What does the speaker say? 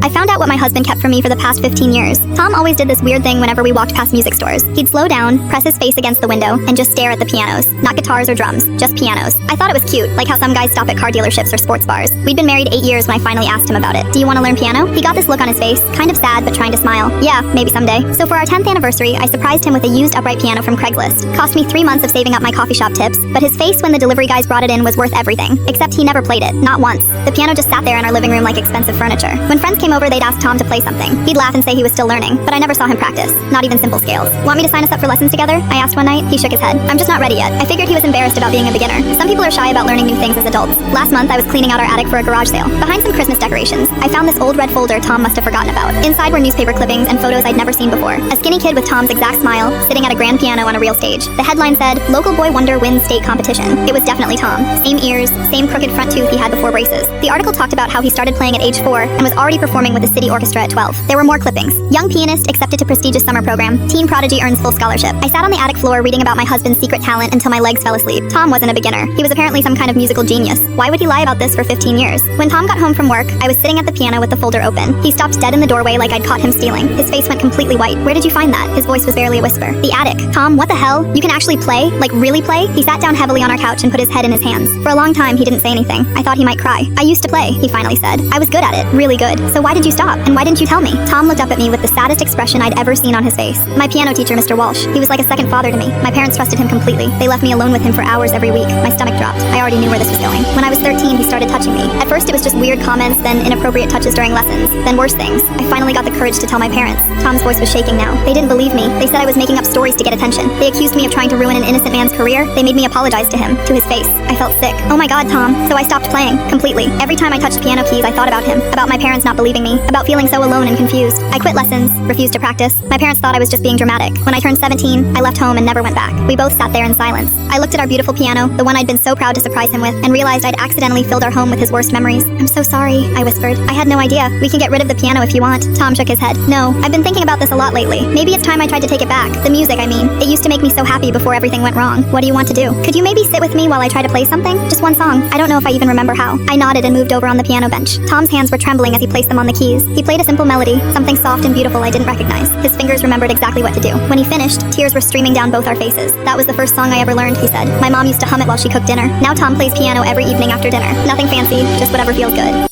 I found out what my husband kept from me for the past 15 years. Tom always did this weird thing whenever we walked past music stores. He'd slow down, press his face against the window, and just stare at the pianos. Not guitars or drums, just pianos. I thought it was cute, like how some guys stop at car dealerships or sports bars. We'd been married 8 years when I finally asked him about it. Do you want to learn piano? He got this look on his face, kind of sad but trying to smile. Yeah, maybe someday. So for our 10th anniversary, I surprised him with a used upright piano from Craigslist. Cost me 3 months of saving up my coffee shop tips, but his face when the delivery guys brought it in was worth everything. Except he never played it, not once. The piano just sat there in our living room like expensive furniture. When friends came over, they'd ask Tom to play something. He'd laugh and say he was still learning, but I never saw him practice. Not even simple scales. Want me to sign us up for lessons together? I asked one night. He shook his head. I'm just not ready yet. I figured he was embarrassed about being a beginner. Some people are shy about learning new things as adults. Last month, I was cleaning out our attic for a garage sale. Behind some Christmas decorations, I found this old red folder Tom must have forgotten about. Inside were newspaper clippings and photos I'd never seen before. A skinny kid with Tom's exact smile, sitting at a grand piano on a real stage. The headline said, "Local boy wonder wins state competition." It was definitely Tom. Same ears, same crooked front tooth he had before braces. The article talked about how he started playing at age 4 and was already performing with the city orchestra at 12. There were more clippings. Young pianist accepted to prestigious summer program. Teen prodigy earns full scholarship. I sat on the attic floor reading about my husband's secret talent until my legs fell asleep. Tom wasn't a beginner. He was apparently some kind of musical genius. Why would he lie about this for 15 years? When Tom got home from work, I was sitting at the piano with the folder open. He stopped dead in the doorway like I'd caught him stealing. His face went completely white. Where did you find that? His voice was barely a whisper. The attic. Tom, what the hell? You can actually play? Like really play? He sat down heavily on our couch and put his head in his hands. For a long time, he didn't say anything. I thought he might cry. I used to play, he finally said. I was good at it. Really good. So why did you stop? And why didn't you tell me? Tom looked up at me with the saddest expression I'd ever seen on his face. My piano teacher, Mr. Walsh. He was like a second father to me. My parents trusted him completely. They left me alone with him for hours every week. My stomach dropped. I already knew where this was going. When I was 13, he started touching me. At first, it was just weird comments, then inappropriate touches during lessons, then worse things. I finally got the courage to tell my parents. Tom's voice was shaking now. They didn't believe me. They said I was making up stories to get attention. They accused me of trying to ruin an innocent man's career. They made me apologize to him, to his face. I felt sick. Oh my god, Tom. So I stopped playing, completely. Every time I touched piano keys, I thought about him, about my parents not believing me, about feeling so alone and confused. I quit lessons, refused to practice. My parents thought I was just being dramatic. When I turned 17, I left home and never went back. We both sat there in silence. I looked at our beautiful piano, the one I'd been so proud to surprise him with, and realized I'd accidentally filled our home with his worst memories. I'm so sorry, I whispered. I had no idea. We can get rid of the piano if you want. Tom shook his head. No, I've been thinking about this a lot lately. Maybe it's time I tried to take it back. The music, I mean. It used to make me so happy before everything went wrong. What do you want to do? Could you maybe sit with me while I try to play something? Just one song. I don't know if I even remember how. I nodded and moved over on the piano bench. Tom's hands were trembling as he placed them on the keys. He played a simple melody, something soft and beautiful I didn't recognize. His fingers remembered exactly what to do. When he finished, tears were streaming down both our faces. That was the first song I ever learned, he said. My mom used to hum it while she cooked dinner. Now Tom plays piano every evening after dinner. Nothing fancy, just whatever feels good.